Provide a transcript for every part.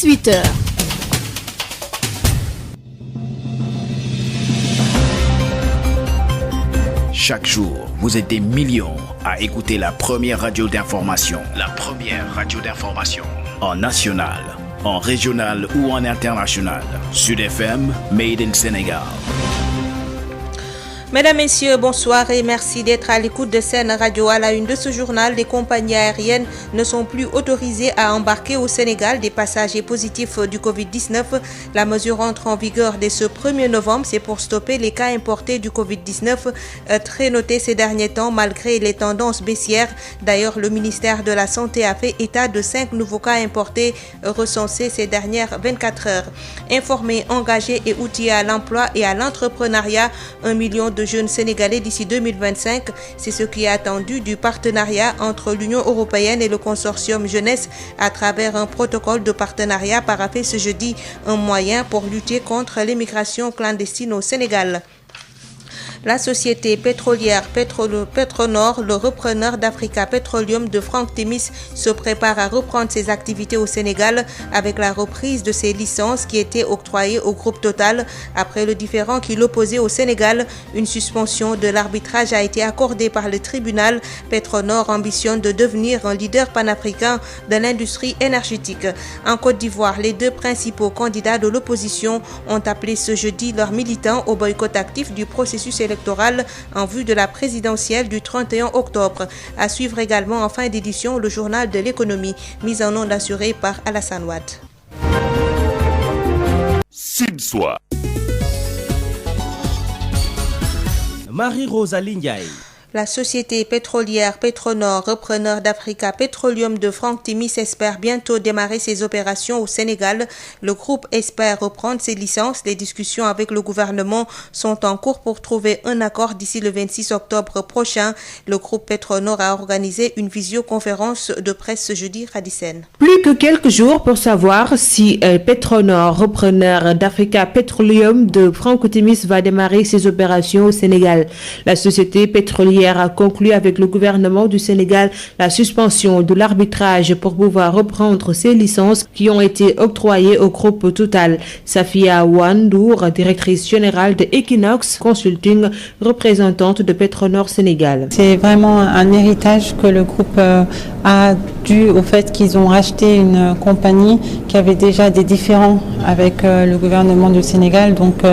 18h. Chaque jour, vous êtes des millions à écouter la première radio d'information. La première radio d'information. En national, en régional ou en international. Sud FM, Made in Sénégal. Mesdames, Messieurs, bonsoir et merci d'être à l'écoute de Sen Radio. À la une de ce journal, les compagnies aériennes ne sont plus autorisées à embarquer au Sénégal des passagers positifs du Covid-19. La mesure entre en vigueur dès ce 1er novembre. C'est pour stopper les cas importés du Covid-19, très notés ces derniers temps malgré les tendances baissières. D'ailleurs, le ministère de la Santé a fait état de 5 nouveaux cas importés recensés ces dernières 24 heures. Informer, engager et outiller à l'emploi et à l'entrepreneuriat 1 million de jeunes sénégalais d'ici 2025, c'est ce qui est attendu du partenariat entre l'Union européenne et le consortium jeunesse à travers un protocole de partenariat paraphé ce jeudi, un moyen pour lutter contre l'immigration clandestine au Sénégal. La société pétrolière Petronor, le repreneur d'Africa Petroleum de Franck Timis, se prépare à reprendre ses activités au Sénégal avec la reprise de ses licences qui étaient octroyées au groupe Total. Après le différend qui l'opposait au Sénégal, une suspension de l'arbitrage a été accordée par le tribunal. Petronor ambitionne de devenir un leader panafricain de l'industrie énergétique. En Côte d'Ivoire, les deux principaux candidats de l'opposition ont appelé ce jeudi leurs militants au boycott actif du processus électoral en vue de la présidentielle du 31 octobre. À suivre également en fin d'édition le journal de l'économie, mise en onde assurée par Alassane Wade. Sidsoir. Marie-Rosalie Ndiaye. La société pétrolière Petronor, repreneur d'Africa Petroleum de Franck Timis, espère bientôt démarrer ses opérations au Sénégal. Le groupe espère reprendre ses licences. Les discussions avec le gouvernement sont en cours pour trouver un accord d'ici le 26 octobre prochain. Le groupe Petronor a organisé une visioconférence de presse ce jeudi, Radicen. Plus que quelques jours pour savoir si Petronor, repreneur d'Africa Petroleum de Franck Timis, va démarrer ses opérations au Sénégal. La société pétrolière a conclu avec le gouvernement du Sénégal la suspension de l'arbitrage pour pouvoir reprendre ses licences qui ont été octroyées au groupe Total. Safia Wandour, directrice générale de Equinox Consulting, représentante de Petronor Sénégal. C'est vraiment un héritage que le groupe a dû au fait qu'ils ont racheté une compagnie qui avait déjà des différends avec le gouvernement du Sénégal. Donc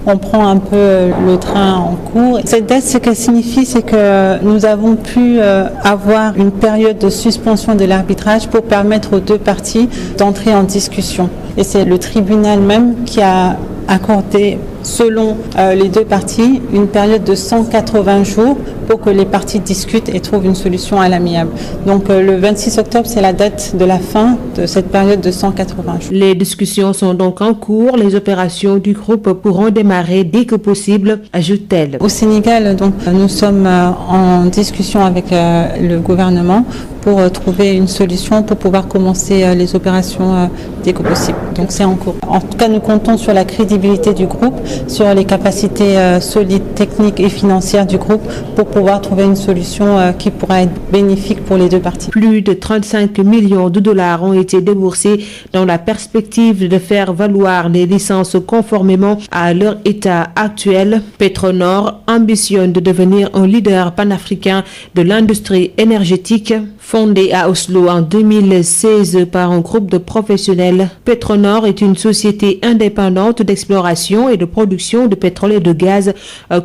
on prend un peu le train en cours. Cette date, ce qu'elle signifie, c'est que nous avons pu avoir une période de suspension de l'arbitrage pour permettre aux deux parties d'entrer en discussion. Et c'est le tribunal même qui a accordé, selon les deux parties, une période de 180 jours pour que les parties discutent et trouvent une solution à l'amiable. Donc le 26 octobre, c'est la date de la fin de cette période de 180 jours. Les discussions sont donc en cours. Les opérations du groupe pourront démarrer dès que possible, ajoute-t-elle. Au Sénégal, donc, nous sommes en discussion avec le gouvernement pour trouver une solution pour pouvoir commencer les opérations dès que possible. Donc c'est en cours. En tout cas, nous comptons sur la crédibilité du groupe, sur les capacités solides, techniques et financières du groupe pour pouvoir trouver une solution qui pourra être bénéfique pour les deux parties. Plus de 35 millions de dollars ont été déboursés dans la perspective de faire valoir les licences conformément à leur état actuel. Petronor ambitionne de devenir un leader panafricain de l'industrie énergétique. Fondée à Oslo en 2016 par un groupe de professionnels, Petronor est une société indépendante d'exploration et de production de pétrole et de gaz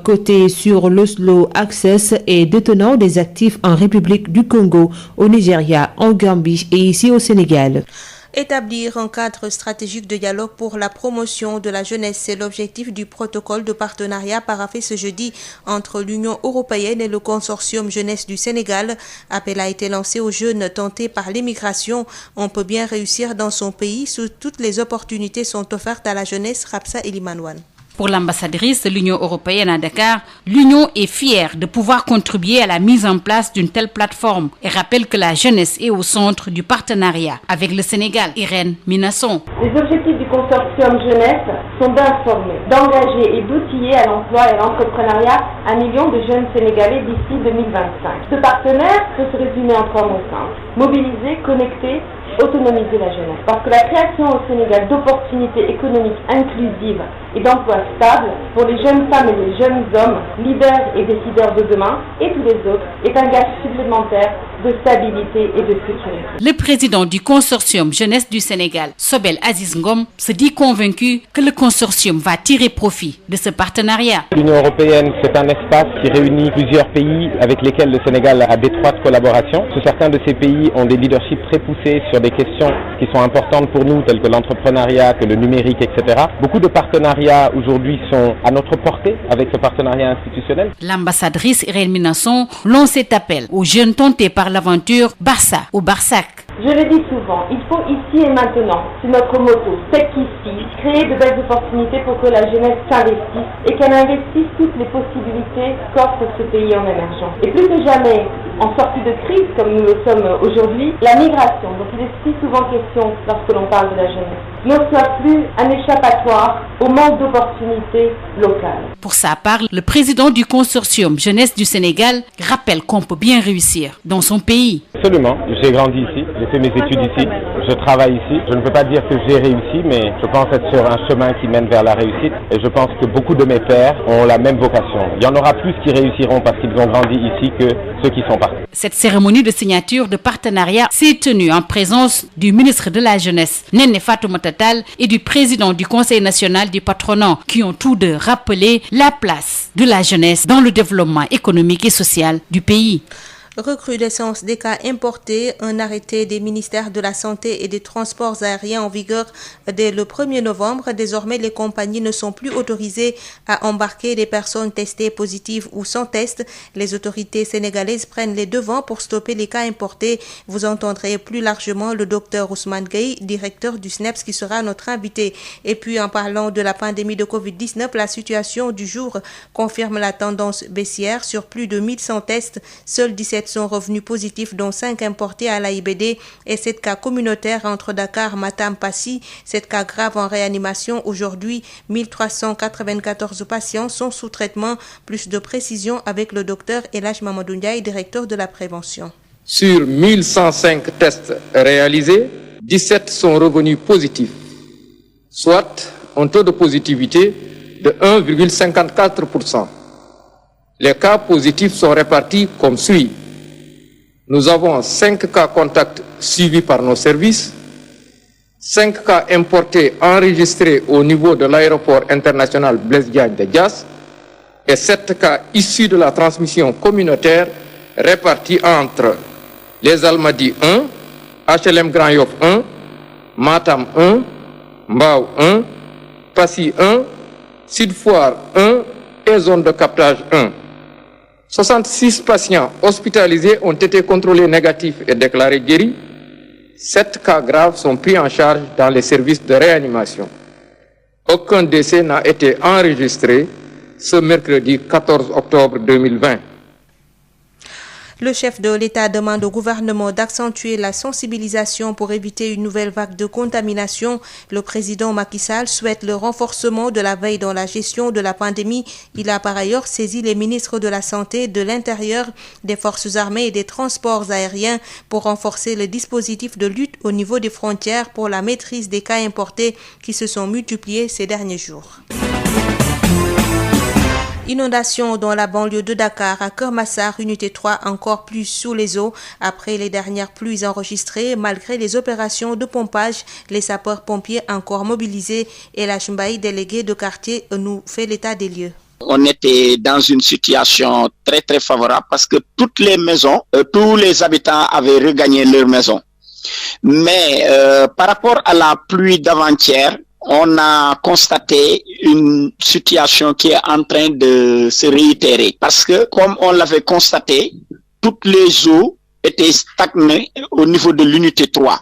cotée sur l'Oslo Access et détenant des actifs en République du Congo, au Nigeria, en Gambie et ici au Sénégal. Établir un cadre stratégique de dialogue pour la promotion de la jeunesse, c'est l'objectif du protocole de partenariat paraphé ce jeudi entre l'Union européenne et le consortium jeunesse du Sénégal. Appel a été lancé aux jeunes tentés par l'immigration. On peut bien réussir dans son pays, toutes les opportunités sont offertes à la jeunesse. Rapsa Elimanouane. Pour l'ambassadrice de l'Union européenne à Dakar, l'Union est fière de pouvoir contribuer à la mise en place d'une telle plateforme et rappelle que la jeunesse est au centre du partenariat avec le Sénégal. Irène Minasson. Les objectifs du consortium jeunesse sont d'informer, d'engager et d'outiller à l'emploi et à l'entrepreneuriat 1 million de jeunes Sénégalais d'ici 2025. Ce partenaire peut se résumer en 3 mots simples: mobiliser, connecter, autonomiser la jeunesse. Parce que la création au Sénégal d'opportunités économiques inclusives et d'emplois stables pour les jeunes femmes et les jeunes hommes, leaders et décideurs de demain, et tous les autres, est un gage supplémentaire de stabilité et de sécurité. Le président du consortium Jeunesse du Sénégal, Sobel Aziz Ngom, se dit convaincu que le consortium va tirer profit de ce partenariat. L'Union européenne, c'est un espace qui réunit plusieurs pays avec lesquels le Sénégal a d'étroites collaborations. Certains de ces pays ont des leaderships très poussés sur des questions qui sont importantes pour nous, telles que l'entrepreneuriat, que le numérique, etc. Beaucoup de partenariats aujourd'hui sont à notre portée avec ce partenariat institutionnel. L'ambassadrice Irène Minasson lance cet appel aux jeunes tentés par l'aventure Barça ou Barsac. Je le dis souvent, il faut ici et maintenant, c'est notre motto, c'est qu'ici, créer de belles opportunités pour que la jeunesse s'investisse et qu'elle investisse toutes les possibilités qu'offre ce pays en émergence. Et plus que jamais, en sortie de crise comme nous le sommes aujourd'hui, la migration, dont il est si souvent question lorsque l'on parle de la jeunesse, ne soit plus un échappatoire au manque d'opportunités locales. Pour sa part, le président du consortium Jeunesse du Sénégal rappelle qu'on peut bien réussir dans son pays. Absolument, j'ai grandi ici, j'ai fait mes études ici, je travaille ici. Je ne peux pas dire que j'ai réussi, mais je pense être sur un chemin qui mène vers la réussite. Et je pense que beaucoup de mes pairs ont la même vocation. Il y en aura plus qui réussiront parce qu'ils ont grandi ici que ceux qui sont partis. Cette cérémonie de signature de partenariat s'est tenue en présence du ministre de la Jeunesse, Néné Fatoumata Tall, et du président du Conseil national du patronat, qui ont tous deux rappelé la place de la jeunesse dans le développement économique et social du pays. Recrudescence des cas importés, un arrêté des ministères de la Santé et des Transports aériens en vigueur dès le 1er novembre. Désormais, les compagnies ne sont plus autorisées à embarquer des personnes testées positives ou sans test. Les autorités sénégalaises prennent les devants pour stopper les cas importés. Vous entendrez plus largement le docteur Ousmane Gueye, directeur du SNEPS, qui sera notre invité. Et puis, en parlant de la pandémie de Covid-19, la situation du jour confirme la tendance baissière. Sur plus de 1100 tests, seuls 17 sont revenus positifs, dont 5 importés à l'AIBD et 7 cas communautaires entre Dakar, Matam, Passy. 7 cas graves en réanimation. Aujourd'hui, 1394 patients sont sous traitement. Plus de précision avec le docteur Elhadj Mamadou Ndiaye, directeur de la prévention. Sur 1105 tests réalisés, 17 sont revenus positifs, soit un taux de positivité de 1,54%. Les cas positifs sont répartis comme suit. Nous avons 5 cas contacts suivis par nos services, 5 cas importés enregistrés au niveau de l'aéroport international Blaise Diagne de Diass et 7 cas issus de la transmission communautaire répartis entre les Almadies 1, HLM Grand Yoff 1, Matam 1, Mbao 1, Passy 1, Sud Foire 1 et zone de captage 1. 66 patients hospitalisés ont été contrôlés négatifs et déclarés guéris. 7 cas graves sont pris en charge dans les services de réanimation. Aucun décès n'a été enregistré ce mercredi 14 octobre 2020. Le chef de l'État demande au gouvernement d'accentuer la sensibilisation pour éviter une nouvelle vague de contamination. Le président Macky Sall souhaite le renforcement de la veille dans la gestion de la pandémie. Il a par ailleurs saisi les ministres de la Santé, de l'Intérieur, des Forces armées et des Transports aériens pour renforcer le dispositif de lutte au niveau des frontières pour la maîtrise des cas importés qui se sont multipliés ces derniers jours. Inondation dans la banlieue de Dakar, à Keur Massar, unité 3, encore plus sous les eaux. Après les dernières pluies enregistrées, malgré les opérations de pompage, les sapeurs-pompiers encore mobilisés. Elhadj Mbaye, délégué de quartier, nous fait l'état des lieux. On était dans une situation très très favorable parce que toutes les maisons, tous les habitants avaient regagné leur maison. Mais par rapport à la pluie d'avant-hier, on a constaté une situation qui est en train de se réitérer. Parce que, comme on l'avait constaté, toutes les eaux étaient stagnées au niveau de l'unité 3.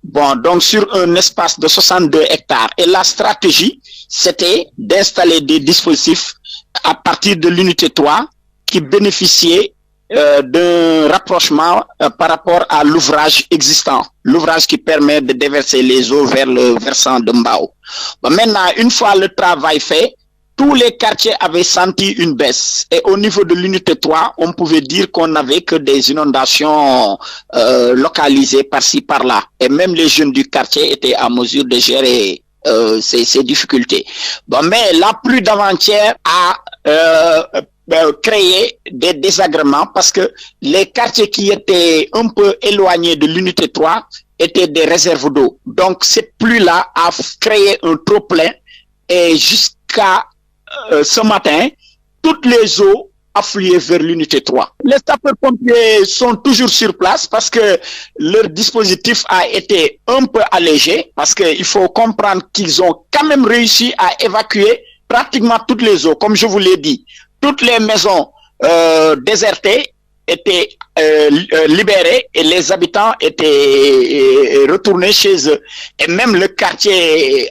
Bon, donc sur un espace de 62 hectares. Et la stratégie, c'était d'installer des dispositifs à partir de l'unité 3 qui bénéficiaient d'un rapprochement par rapport à l'ouvrage existant, l'ouvrage qui permet de déverser les eaux vers le versant de Mbao. Bon, maintenant, une fois le travail fait, tous les quartiers avaient senti une baisse. Et au niveau de l'unité 3, on pouvait dire qu'on n'avait que des inondations localisées par-ci, par-là. Et même les jeunes du quartier étaient en mesure de gérer ces difficultés. Bon, mais la pluie d'avant-hier a créé des désagréments parce que les quartiers qui étaient un peu éloignés de l'unité 3 étaient des réserves d'eau. Donc, cette pluie-là a créé un trop-plein et jusqu'à ce matin, toutes les eaux affluaient vers l'unité 3. Les sapeurs-pompiers sont toujours sur place parce que leur dispositif a été un peu allégé parce qu'il faut comprendre qu'ils ont quand même réussi à évacuer pratiquement toutes les eaux. Comme je vous l'ai dit, toutes les maisons désertées étaient libérées et les habitants étaient retournés chez eux. Et même le quartier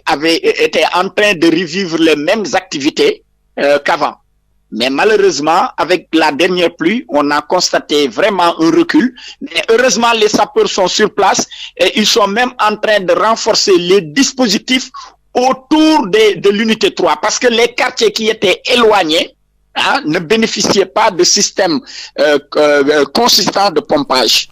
était en train de revivre les mêmes activités qu'avant. Mais malheureusement, avec la dernière pluie, on a constaté vraiment un recul. Mais heureusement, les sapeurs sont sur place et ils sont même en train de renforcer les dispositifs autour de l'unité 3. Parce que les quartiers qui étaient éloignés ne bénéficiaient pas de système consistant de pompage.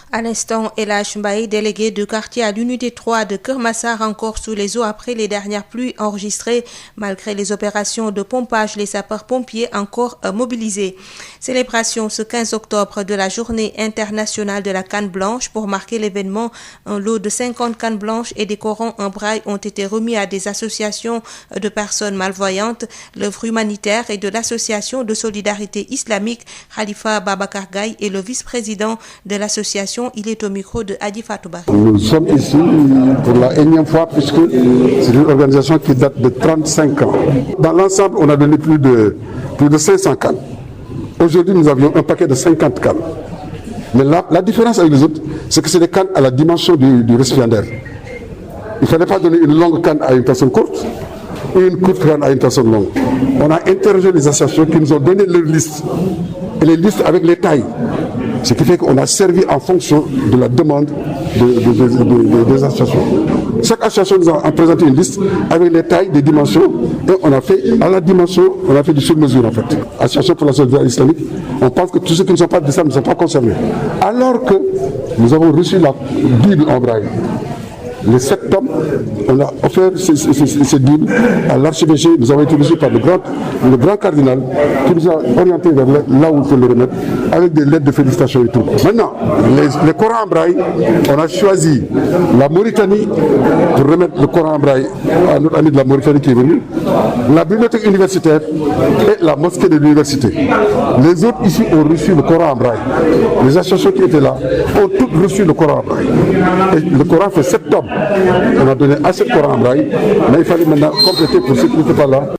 À l'instant, Elhadj Mbaye, délégué de quartier à l'unité 3 de Keur Massar, encore sous les eaux après les dernières pluies enregistrées. Malgré les opérations de pompage, les sapeurs-pompiers encore mobilisés. Célébration ce 15 octobre de la journée internationale de la canne blanche. Pour marquer l'événement, un lot de 50 cannes blanches et des Corans en braille ont été remis à des associations de personnes malvoyantes. L'œuvre humanitaire et de l'association de solidarité islamique. Khalifa Babakar Gaye est le vice-président de l'association. Il est au micro de Adi Fatouba. Nous sommes ici pour la énième fois puisque c'est une organisation qui date de 35 ans. Dans l'ensemble, on a donné plus de 500 cannes. Aujourd'hui, nous avions un paquet de 50 cannes. Mais la différence avec les autres, c'est que c'est des cannes à la dimension du récipiendaire. Il ne fallait pas donner une longue canne à une personne courte et une courte canne à une personne longue. On a interrogé les associations qui nous ont donné leurs listes. Et les listes avec les tailles. Ce qui fait qu'on a servi en fonction de la demande des associations. Chaque association nous a présenté une liste avec les tailles, des dimensions, et on a fait à la dimension, on a fait du sur-mesure en fait. Association pour la solidarité islamique, on pense que tous ceux qui ne sont pas d'islam ne sont pas concernés. Alors que nous avons reçu la Bible en braille. Les 7 tomes, on a offert ces Bibles à l'archevêché. Nous avons été reçus par le grand cardinal qui nous a orientés vers là où il faut le remettre avec des lettres de félicitations et tout. Maintenant, les Corans en braille, on a choisi la Mauritanie pour remettre le Coran en braille à notre ami de la Mauritanie qui est venu, la bibliothèque universitaire et la mosquée de l'université. Les autres ici ont reçu le Coran en braille. Les associations qui étaient là ont toutes reçu le Coran en braille. Et le Coran fait 7 tomes. On a donné assez de Coran en braille, mais il fallait maintenant compléter pour ceux qui n'étaient pas là.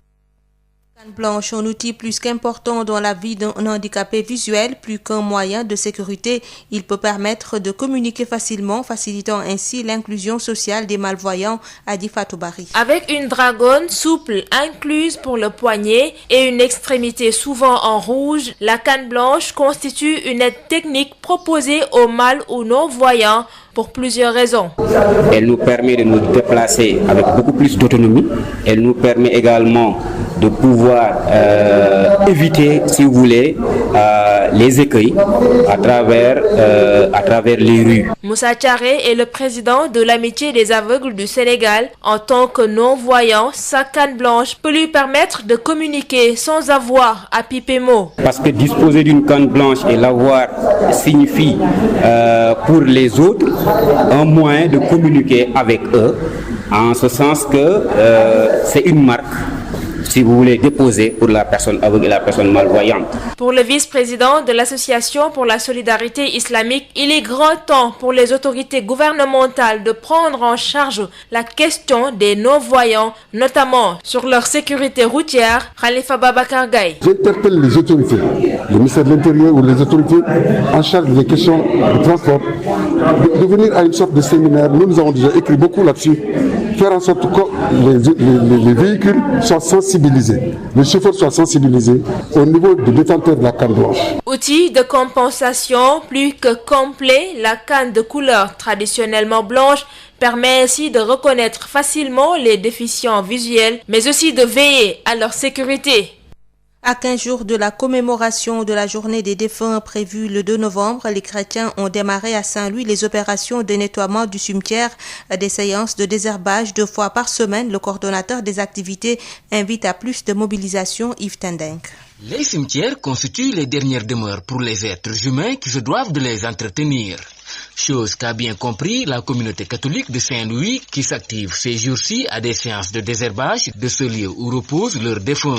Canne blanche, un outil plus qu'important dans la vie d'un handicapé visuel, plus qu'un moyen de sécurité. Il peut permettre de communiquer facilement, facilitant ainsi l'inclusion sociale des malvoyants, a dit Fatou Bari. Avec une dragonne souple incluse pour le poignet et une extrémité souvent en rouge, la canne blanche constitue une aide technique proposée aux mal ou non-voyants pour plusieurs raisons. Elle nous permet de nous déplacer avec beaucoup plus d'autonomie. Elle nous permet également de pouvoir éviter, si vous voulez, les écueils à travers les rues. Moussa Thiaré est le président de l'Amitié des aveugles du Sénégal. En tant que non-voyant, sa canne blanche peut lui permettre de communiquer sans avoir à piper mot. Parce que disposer d'une canne blanche et l'avoir signifie pour les autres un moyen de communiquer avec eux, en ce sens que c'est une marque, si vous voulez, déposer pour la personne aveugle et la personne malvoyante. Pour le vice-président de l'Association pour la solidarité islamique, il est grand temps pour les autorités gouvernementales de prendre en charge la question des non-voyants, notamment sur leur sécurité routière. Khalifa Babakar Gaye. J'interpelle les autorités, le ministère de l'Intérieur ou les autorités en charge des questions de transport, de venir à une sorte de séminaire. Nous avons déjà écrit beaucoup là-dessus. Faire en sorte que les véhicules soient sensibilisés, les chauffeurs soient sensibilisés au niveau du détenteur de la canne blanche. Outil de compensation plus que complet, la canne de couleur traditionnellement blanche permet ainsi de reconnaître facilement les déficients visuels, mais aussi de veiller à leur sécurité. À 15 jours de la commémoration de la journée des défunts prévue le 2 novembre, les chrétiens ont démarré à Saint-Louis les opérations de nettoiement du cimetière, des séances de désherbage 2 fois par semaine. Le coordonnateur des activités invite à plus de mobilisation, Yves Tendeng. Les cimetières constituent les dernières demeures pour les êtres humains qui se doivent de les entretenir. Chose qu'a bien compris la communauté catholique de Saint-Louis qui s'active ces jours-ci à des séances de désherbage de ce lieu où reposent leurs défunts.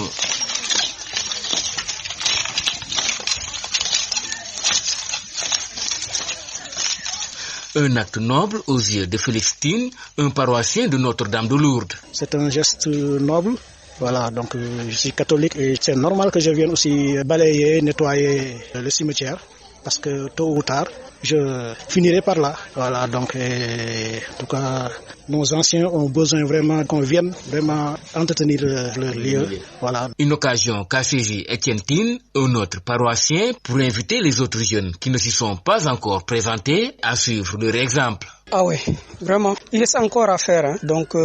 Un acte noble aux yeux de Félixtine, un paroissien de Notre-Dame de Lourdes. C'est un geste noble. Voilà, donc je suis catholique et c'est normal que je vienne aussi balayer, nettoyer le cimetière parce que tôt ou tard, je finirai par là. Voilà, donc en tout cas, nos anciens ont besoin vraiment qu'on vienne vraiment entretenir leur lieu. Voilà. Une occasion qu'a saisi Étienne Tine, un autre paroissien, pour inviter les autres jeunes qui ne s'y sont pas encore présentés à suivre leur exemple. Ah oui, vraiment, il reste encore à faire. Hein. Donc,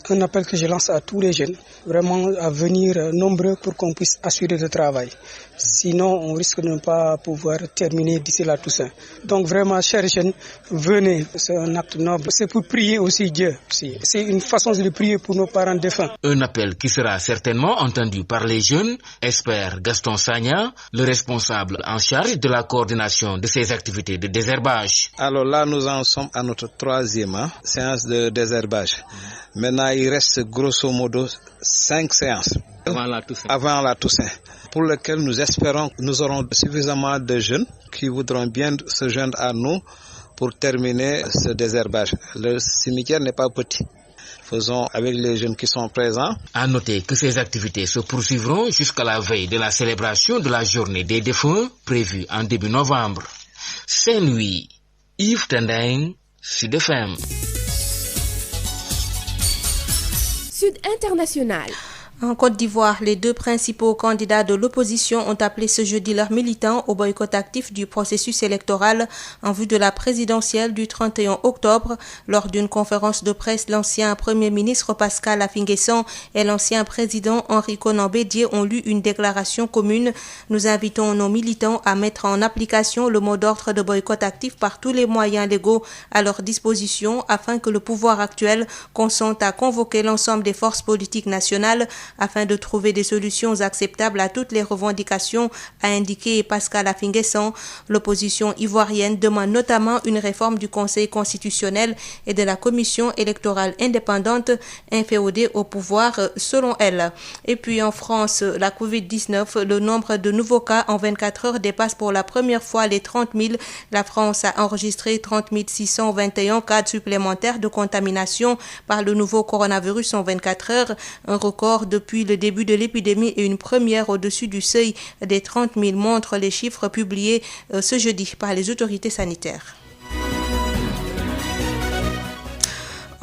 un appel que je lance à tous les jeunes, vraiment à venir nombreux pour qu'on puisse assurer le travail. Sinon, on risque de ne pas pouvoir terminer d'ici la Toussaint. Donc vraiment, chers jeunes, venez, c'est un acte noble. C'est pour prier aussi Dieu. C'est une façon de prier pour nos parents défunts. Un appel qui sera certainement entendu par les jeunes, espère Gaston Sagna, le responsable en charge de la coordination de ces activités de désherbage. Alors là, nous en sommes à notre 3e séance de désherbage. Maintenant, il reste grosso modo 5 séances avant la Toussaint, pour lesquelles nous espérons que nous aurons suffisamment de jeunes qui voudront bien se joindre à nous pour terminer ce désherbage. Le cimetière n'est pas petit. Faisons avec les jeunes qui sont présents. À noter que ces activités se poursuivront jusqu'à la veille de la célébration de la journée des défunts prévue en début novembre. Saint-Louis, Yves Tendeng, Sud FM. Sud International. En Côte d'Ivoire, les 2 principaux candidats de l'opposition ont appelé ce jeudi leurs militants au boycott actif du processus électoral en vue de la présidentielle du 31 octobre. Lors d'une conférence de presse, l'ancien Premier ministre Pascal Affi-N'Guessan et l'ancien président Henri Konan Bédié ont lu une déclaration commune. Nous invitons nos militants à mettre en application le mot d'ordre de boycott actif par tous les moyens légaux à leur disposition afin que le pouvoir actuel consente à convoquer l'ensemble des forces politiques nationales afin de trouver des solutions acceptables à toutes les revendications, a indiqué Pascal Affi-N'Guessan. L'opposition ivoirienne demande notamment une réforme du Conseil constitutionnel et de la Commission électorale indépendante inféodée au pouvoir, selon elle. Et puis en France, la Covid-19, le nombre de nouveaux cas en 24 heures dépasse pour la première fois les 30 000. La France a enregistré 30 621 cas supplémentaires de contamination par le nouveau coronavirus en 24 heures, un record depuis le début de l'épidémie et une première au-dessus du seuil des 30 000, montrent les chiffres publiés ce jeudi par les autorités sanitaires.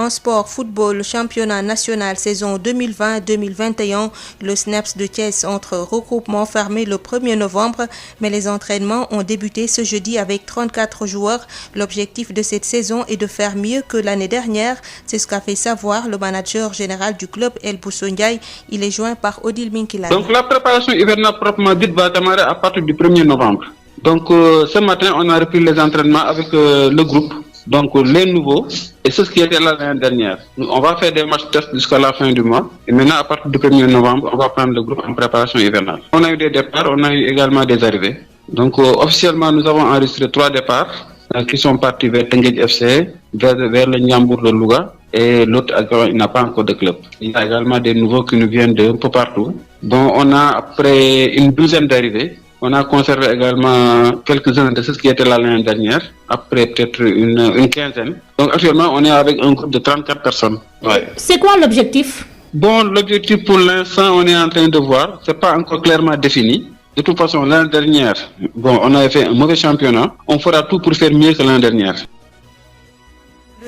En sport, football, championnat national saison 2020-2021, le SNEPS de Thiès entre regroupement fermé le 1er novembre, mais les entraînements ont débuté ce jeudi avec 34 joueurs. L'objectif de cette saison est de faire mieux que l'année dernière. C'est ce qu'a fait savoir le manager général du club, El Bousso Ndiaye. Il est joint par Odile Minkila. Donc la préparation hivernale proprement dite va démarrer à partir du 1er novembre. Donc ce matin, on a repris les entraînements avec le groupe. Donc les nouveaux, et c'est ce qui était là l'année dernière. On va faire des matchs tests jusqu'à la fin du mois. Et maintenant, à partir du 1er novembre, on va prendre le groupe en préparation hivernale. On a eu des départs, on a eu également des arrivées. Donc officiellement, nous avons enregistré 3 départs qui sont partis vers Tenguedj FC, vers le Ndiambour de Louga, et l'autre, il n'a pas encore de club. Il y a également des nouveaux qui nous viennent d'un peu partout. Donc on a, après une douzaine d'arrivées, on a conservé également quelques-uns de ceux qui étaient là l'année dernière, après peut-être une quinzaine. Donc actuellement, on est avec un groupe de 34 personnes. Ouais. C'est quoi l'objectif? Bon, l'objectif pour l'instant, on est en train de voir. C'est pas encore clairement défini. De toute façon, l'année dernière, on avait fait un mauvais championnat. On fera tout pour faire mieux que l'année dernière.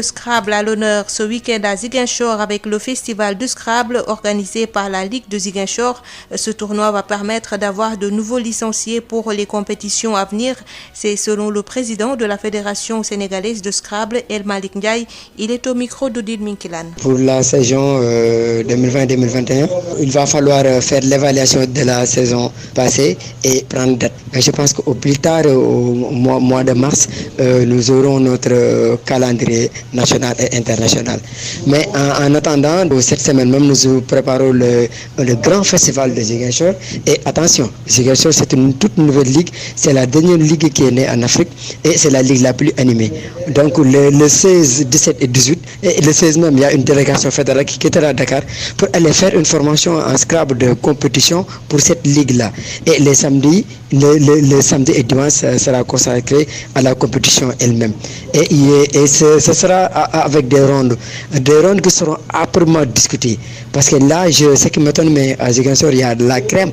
Le Scrabble à l'honneur ce week-end à Ziguinchor avec le festival de Scrabble organisé par la Ligue de Ziguinchor. Ce tournoi va permettre d'avoir de nouveaux licenciés pour les compétitions à venir. C'est selon le président de la Fédération sénégalaise de Scrabble, El Malik Ndiaye. Il est au micro d'Odile Minkilan. Pour la saison 2020-2021, il va falloir faire l'évaluation de la saison passée et prendre date. Je pense qu'au plus tard, au mois de mars, nous aurons notre calendrier national et international. Mais en attendant, cette semaine même, nous préparons le grand festival de Ziguinchor. Et attention, Ziguinchor, c'est une toute nouvelle ligue. C'est la dernière ligue qui est née en Afrique et c'est la ligue la plus animée. Donc le 16, 17 et 18, et le 16 même, il y a une délégation fédérale qui quittera à Dakar pour aller faire une formation en Scrabble de compétition pour cette ligue-là. Et les samedis, le samedi et dimanche sera consacré à la compétition elle-même. Et ce sera avec des rondes qui seront âprement discutées. Parce que là, ce qui m'étonne, mais à Ziguinchor, il y a de la crème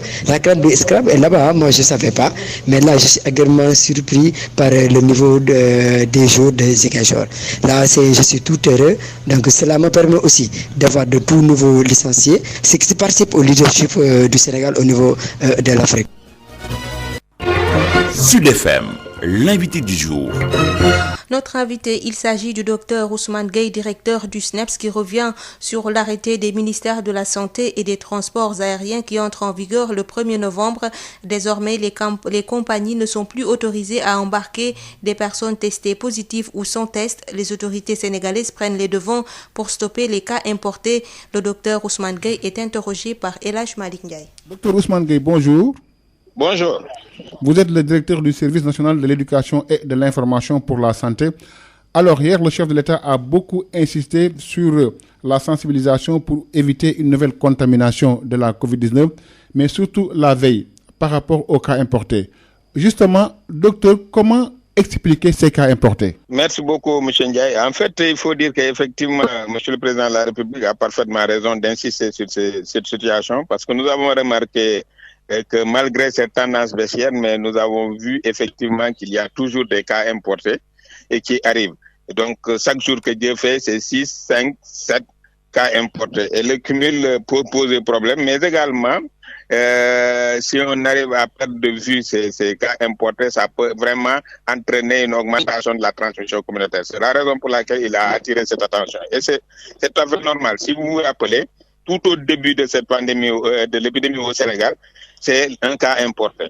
du Scrabble. Et là-bas, moi, je ne savais pas. Mais là, je suis également surpris par le niveau des jours de Ziguinchor. Là, je suis tout heureux. Donc, cela me permet aussi d'avoir de tout nouveaux licenciés, ce qui participe au leadership du Sénégal au niveau de l'Afrique. Sud FM, l'invité du jour. Notre invité, il s'agit du docteur Ousmane Gueye, directeur du SNEIPS, qui revient sur l'arrêté des ministères de la Santé et des Transports aériens qui entre en vigueur le 1er novembre. Désormais, les compagnies ne sont plus autorisées à embarquer des personnes testées positives ou sans test. Les autorités sénégalaises prennent les devants pour stopper les cas importés. Le docteur Ousmane Gueye est interrogé par El Hadj Malik Ndiaye. Docteur Ousmane Gueye, bonjour. Bonjour. Vous êtes le directeur du service national de l'éducation et de l'information pour la santé. Alors hier, le chef de l'État a beaucoup insisté sur la sensibilisation pour éviter une nouvelle contamination de la COVID-19, mais surtout la veille par rapport aux cas importés. Justement, docteur, comment expliquer ces cas importés? Merci beaucoup, M. Ndiaye. En fait, il faut dire qu'effectivement, M. le Président de la République a parfaitement raison d'insister sur cette situation parce que nous avons remarqué que malgré cette tendance baissière, mais nous avons vu effectivement qu'il y a toujours des cas importés et qui arrivent. Donc, chaque jour que Dieu fait, c'est 6, 5, 7 cas importés. Et le cumul peut poser problème, mais également, si on arrive à perdre de vue ces cas importés, ça peut vraiment entraîner une augmentation de la transmission communautaire. C'est la raison pour laquelle il a attiré cette attention. Et c'est tout à fait normal. Si vous vous rappelez, tout au début de cette pandémie, de l'épidémie au Sénégal, c'est un cas importé.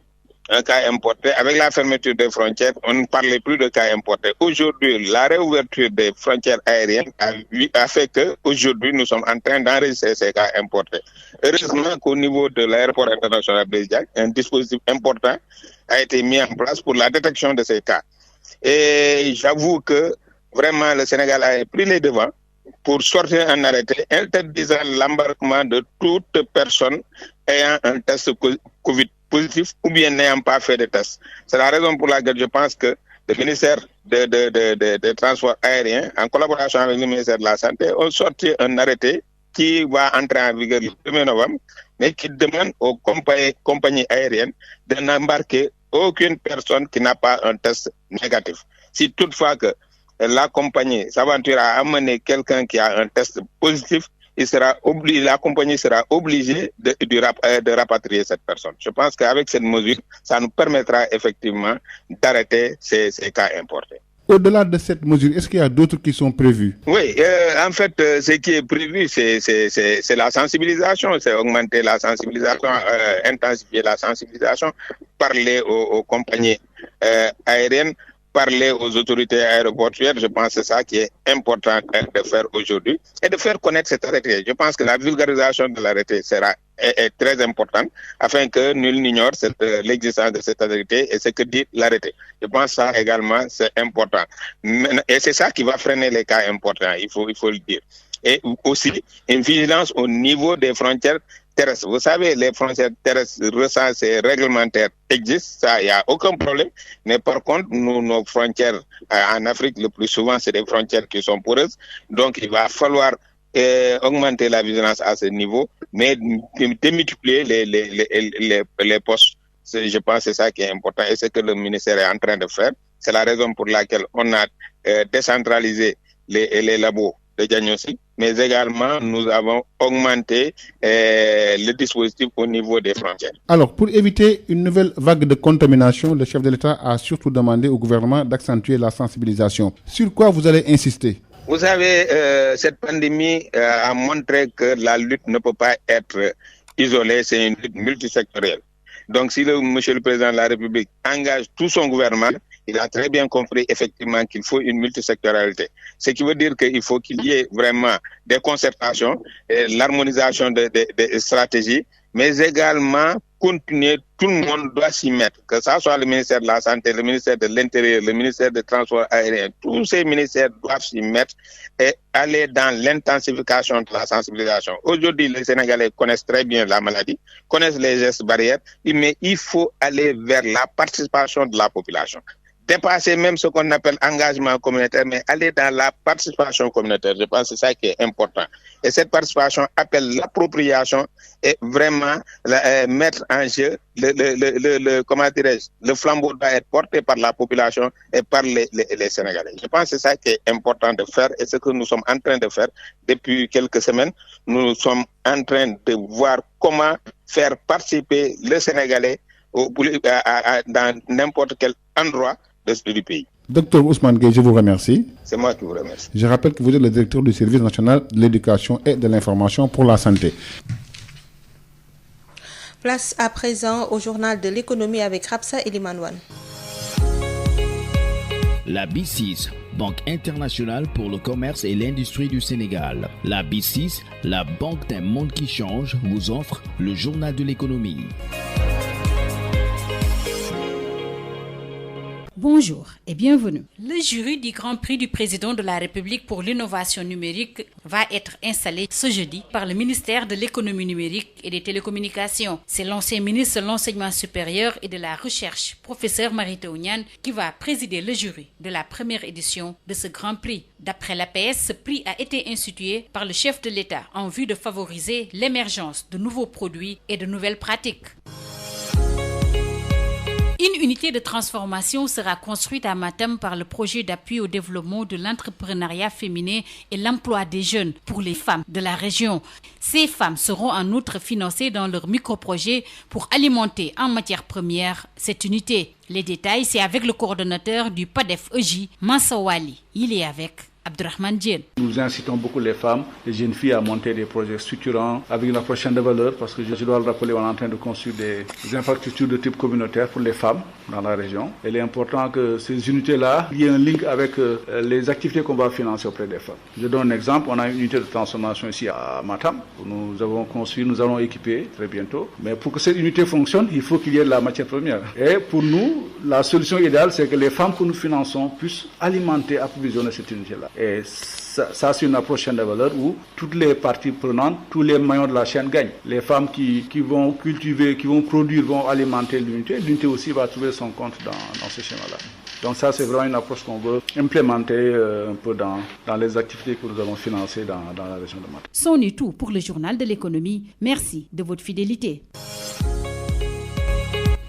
Un cas importé. Avec la fermeture des frontières, on ne parlait plus de cas importés. Aujourd'hui, la réouverture des frontières aériennes a fait qu'aujourd'hui, nous sommes en train d'enregistrer ces cas importés. Heureusement qu'au niveau de l'aéroport international Blaise Diagne, un dispositif important a été mis en place pour la détection de ces cas. Et j'avoue que vraiment le Sénégal a pris les devants pour sortir un arrêté interdisant l'embarquement de toute personne ayant un test Covid positif ou bien n'ayant pas fait de test. C'est la raison pour laquelle je pense que le ministère des Transports aériens, en collaboration avec le ministère de la Santé, ont sorti un arrêté qui va entrer en vigueur le 1er novembre, mais qui demande aux compagnies aériennes de n'embarquer aucune personne qui n'a pas un test négatif. Si toutefois que la compagnie s'aventure à amener quelqu'un qui a un test positif, la compagnie sera obligée de rapatrier cette personne. Je pense qu'avec cette mesure, ça nous permettra effectivement d'arrêter ces cas importés. Au-delà de cette mesure, est-ce qu'il y a d'autres qui sont prévus? Oui, en fait, ce qui est prévu, c'est la sensibilisation, c'est augmenter la sensibilisation, intensifier la sensibilisation, parler aux compagnies aériennes, parler aux autorités aéroportuaires. Je pense que c'est ça qui est important de faire aujourd'hui et de faire connaître cet arrêté. Je pense que la vulgarisation de l'arrêté est très importante afin que nul n'ignore l'existence de cet arrêté et ce que dit l'arrêté. Je pense que ça également c'est important. Et c'est ça qui va freiner les cas importants, il faut le dire. Et aussi une vigilance au niveau des frontières terrestres. Vous savez, les frontières terrestres recensées réglementaires existent, ça, il n'y a aucun problème. Mais par contre, nos frontières en Afrique, le plus souvent, c'est des frontières qui sont poreuses. Donc, il va falloir augmenter la vigilance à ce niveau, mais démultiplier les postes. Je pense que c'est ça qui est important et c'est ce que le ministère est en train de faire. C'est la raison pour laquelle on a décentralisé les labos de diagnostic, mais également nous avons augmenté le dispositif au niveau des frontières. Alors, pour éviter une nouvelle vague de contamination, le chef de l'État a surtout demandé au gouvernement d'accentuer la sensibilisation. Sur quoi vous allez insister? Vous savez, cette pandémie a montré que la lutte ne peut pas être isolée, c'est une lutte multisectorielle. Donc, si monsieur le Président de la République engage tout son gouvernement, il a très bien compris effectivement qu'il faut une multisectorialité. Ce qui veut dire qu'il faut qu'il y ait vraiment des concertations, l'harmonisation des stratégies, mais également continuer, tout le monde doit s'y mettre, que ça soit le ministère de la Santé, le ministère de l'Intérieur, le ministère des Transports aériens, tous ces ministères doivent s'y mettre et aller dans l'intensification de la sensibilisation. Aujourd'hui, les Sénégalais connaissent très bien la maladie, connaissent les gestes barrières, mais il faut aller vers la participation de la population. Dépasser même ce qu'on appelle engagement communautaire, mais aller dans la participation communautaire. Je pense que c'est ça qui est important. Et cette participation appelle l'appropriation et vraiment mettre en jeu comment dirais-je, le flambeau doit être porté par la population et par les Sénégalais. Je pense que c'est ça qui est important de faire et ce que nous sommes en train de faire depuis quelques semaines. Nous sommes en train de voir comment faire participer le Sénégalais dans n'importe quel endroit du pays. Docteur Ousmane Gueye, je vous remercie. C'est moi qui vous remercie. Je rappelle que vous êtes le directeur du service national de l'éducation et de l'information pour la santé. Place à présent au journal de l'économie avec Rapsa Elimanouane. La BICIS, Banque internationale pour le commerce et l'industrie du Sénégal. La BICIS, la banque d'un monde qui change, vous offre le journal de l'économie. Bonjour et bienvenue. Le jury du Grand Prix du Président de la République pour l'innovation numérique va être installé ce jeudi par le ministère de l'économie numérique et des télécommunications. C'est l'ancien ministre de l'Enseignement supérieur et de la Recherche, professeur Mary Teuw Niane, qui va présider le jury de la première édition de ce Grand Prix. D'après l'APS, ce prix a été institué par le chef de l'État en vue de favoriser l'émergence de nouveaux produits et de nouvelles pratiques. Une unité de transformation sera construite à Matam par le projet d'appui au développement de l'entrepreneuriat féminin et l'emploi des jeunes pour les femmes de la région. Ces femmes seront en outre financées dans leur microprojet pour alimenter en matières premières cette unité. Les détails, c'est avec le coordonnateur du PADEF-EJ, Mansa Wali. Il est avec Abdurrahman Dien. Nous incitons beaucoup les femmes, les jeunes filles à monter des projets structurants avec une approche de valeur parce que je dois le rappeler, on est en train de construire des infrastructures de type communautaire pour les femmes dans la région. Il est important que ces unités-là, il y ait un lien avec les activités qu'on va financer auprès des femmes. Je donne un exemple, on a une unité de transformation ici à Matam, nous avons construit, nous allons équiper très bientôt. Mais pour que cette unité fonctionne, il faut qu'il y ait de la matière première. Et pour nous, la solution idéale, c'est que les femmes que nous finançons puissent alimenter, approvisionner cette unité-là. Et ça c'est une approche chaîne de valeur où toutes les parties prenantes, tous les maillons de la chaîne gagnent. Les femmes qui vont cultiver, qui vont produire, vont alimenter l'unité. L'unité aussi va trouver son compte dans ce schéma-là. Donc ça, c'est vraiment une approche qu'on veut implémenter un peu dans les activités que nous allons financer dans la région de Matam. C'en est tout pour le journal de l'économie. Merci de votre fidélité.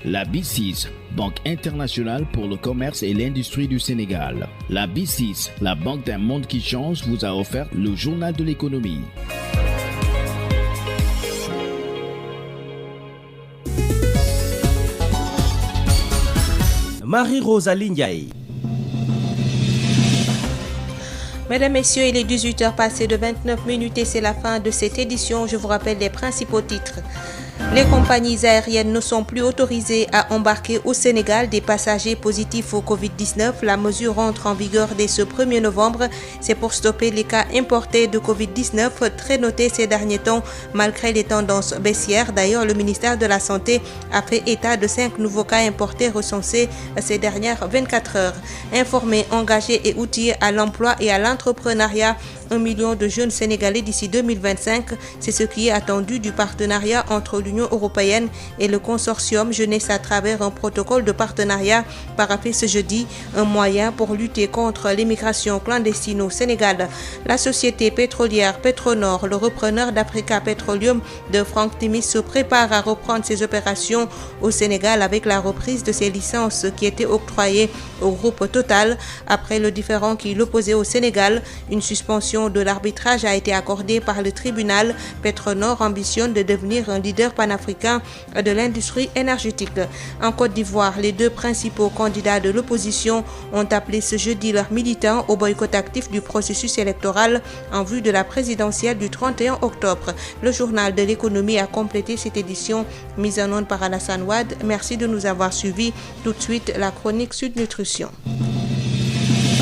La BICIS, Banque internationale pour le commerce et l'industrie du Sénégal. La BICIS, la banque d'un monde qui change, vous a offert le journal de l'économie. Marie-Rosalie Ndiaye. Mesdames, Messieurs, il est 18h passé de 29 minutes et c'est la fin de cette édition. Je vous rappelle les principaux titres. Les compagnies aériennes ne sont plus autorisées à embarquer au Sénégal des passagers positifs au Covid-19. La mesure entre en vigueur dès ce 1er novembre. C'est pour stopper les cas importés de Covid-19, très notés ces derniers temps, malgré les tendances baissières. D'ailleurs, le ministère de la Santé a fait état de 5 nouveaux cas importés recensés ces dernières 24 heures. Informés, engagés et outillés à l'emploi et à l'entrepreneuriat, 1 million de jeunes Sénégalais d'ici 2025. C'est ce qui est attendu du partenariat entre l'Union européenne et le consortium Jeunesse à travers un protocole de partenariat paraphé ce jeudi, un moyen pour lutter contre l'immigration clandestine au Sénégal. La société pétrolière Petronor, le repreneur d'Africa Petroleum de Franck Timis, se prépare à reprendre ses opérations au Sénégal avec la reprise de ses licences qui étaient octroyées au groupe Total. Après le différend qui l'opposait au Sénégal, une suspension de l'arbitrage a été accordée par le tribunal. Petronor ambitionne de devenir un leader panafricain de l'industrie énergétique. En Côte d'Ivoire, les deux principaux candidats de l'opposition ont appelé ce jeudi leurs militants au boycott actif du processus électoral en vue de la présidentielle du 31 octobre. Le journal de l'économie a complété cette édition mise en onde par Alassane Wade. Merci de nous avoir suivis. Tout de suite, la chronique Sud Nutrition.